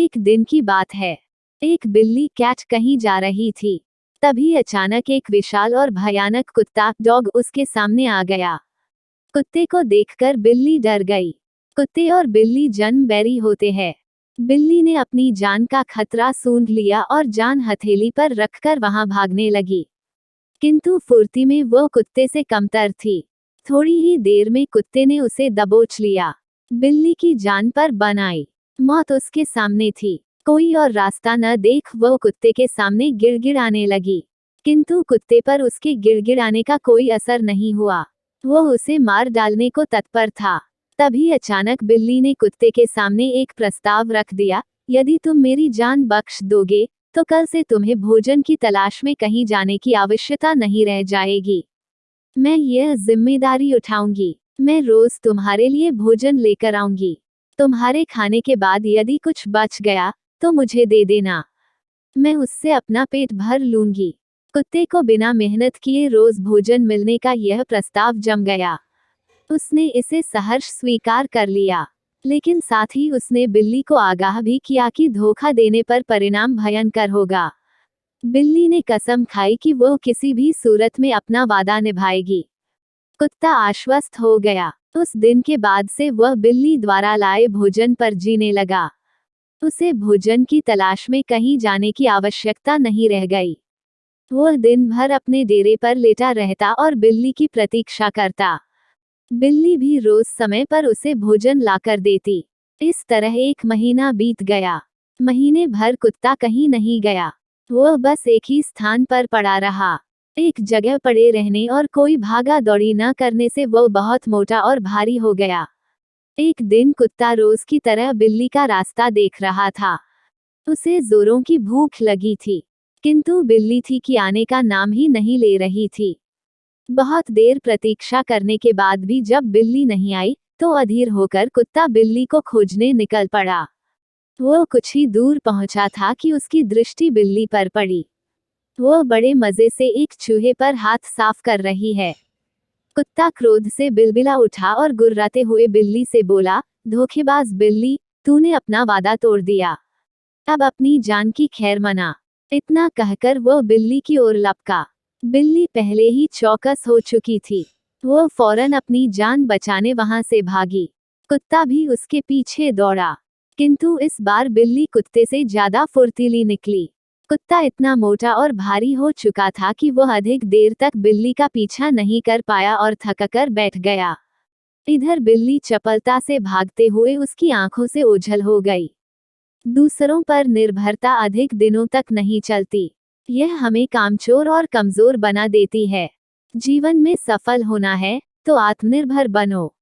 एक दिन की बात है। एक बिल्ली कैट कहीं जा रही थी। तभी अचानक एक विशाल और भयानक कुत्ता डॉग उसके सामने आ गया। कुत्ते को देखकर बिल्ली डर गई। कुत्ते और बिल्ली जन्म बैरी होते हैं। बिल्ली ने अपनी जान का खतरा सूंघ लिया और जान हथेली पर रखकर वहां भागने लगी। किंतु फुर्ती में वो कुत्ते से कमतर थी। थोड़ी ही देर में कुत्ते ने उसे दबोच लिया। बिल्ली की जान पर बन आई। मौत उसके सामने थी। कोई और रास्ता न देख वो कुत्ते के सामने गिड़गिड़ाने लगी। किंतु कुत्ते पर उसके गिड़गिड़ाने का कोई असर नहीं हुआ। वो उसे मार डालने को तत्पर था। तभी अचानक बिल्ली ने कुत्ते के सामने एक प्रस्ताव रख दिया, यदि तुम मेरी जान बख्श दोगे तो कल से तुम्हें भोजन की तलाश में कहीं जाने की आवश्यकता नहीं रह जाएगी। मैं यह जिम्मेदारी उठाऊंगी। मैं रोज तुम्हारे लिए भोजन लेकर आऊंगी। तुम्हारे खाने के बाद यदि कुछ बच गया तो मुझे दे देना। मैं उससे अपना पेट भर लूंगी। कुत्ते को बिना मेहनत किए रोज भोजन मिलने का यह प्रस्ताव जम गया। उसने इसे सहर्ष स्वीकार कर लिया। लेकिन साथ ही उसने बिल्ली को आगाह भी किया कि धोखा देने पर परिणाम भयंकर होगा। बिल्ली ने कसम खाई कि वो किसी भी सूरत में अपना वादा निभाएगी। कुत्ता आश्वस्त हो गया। उस दिन के बाद से वह बिल्ली द्वारा लाए भोजन पर जीने लगा। उसे भोजन की तलाश में कहीं जाने की आवश्यकता नहीं रह गई। वह दिन भर अपने डेरे पर लेटा रहता और बिल्ली की प्रतीक्षा करता। बिल्ली भी रोज समय पर उसे भोजन लाकर देती। इस तरह एक महीना बीत गया। महीने भर कुत्ता कहीं नहीं गया। वह बस एक ही स्थान पर पड़ा रहा। एक जगह पड़े रहने और कोई भागा दौड़ी न करने से वो बहुत मोटा और भारी हो गया। एक दिन कुत्ता रोज की तरह बिल्ली का रास्ता देख रहा था। उसे जोरों की भूख लगी थी, किंतु बिल्ली थी कि आने का नाम ही नहीं ले रही थी। बहुत देर प्रतीक्षा करने के बाद भी जब बिल्ली नहीं आई तो अधीर होकर कुत्ता बिल्ली को खोजने निकल पड़ा। वो कुछ ही दूर पहुंचा था कि उसकी दृष्टि बिल्ली पर पड़ी। वो बड़े मजे से एक चूहे पर हाथ साफ कर रही है। कुत्ता क्रोध से बिलबिला उठा और गुर्राते हुए बिल्ली से बोला, धोखेबाज बिल्ली, तूने अपना वादा तोड़ दिया। अब अपनी जान की खैर मना। इतना कहकर वो बिल्ली की ओर लपका। बिल्ली पहले ही चौकस हो चुकी थी। वो फौरन अपनी जान बचाने वहां से भागी। कुत्ता भी उसके पीछे दौड़ा, किंतु इस बार बिल्ली कुत्ते से ज्यादा फुर्तीली निकली। कुत्ता इतना मोटा और भारी हो चुका था कि वह अधिक देर तक बिल्ली का पीछा नहीं कर पाया और थककर बैठ गया। इधर बिल्ली चपलता से भागते हुए उसकी आंखों से ओझल हो गई। दूसरों पर निर्भरता अधिक दिनों तक नहीं चलती। यह हमें कामचोर और कमजोर बना देती है। जीवन में सफल होना है तो आत्मनिर्भर बनो।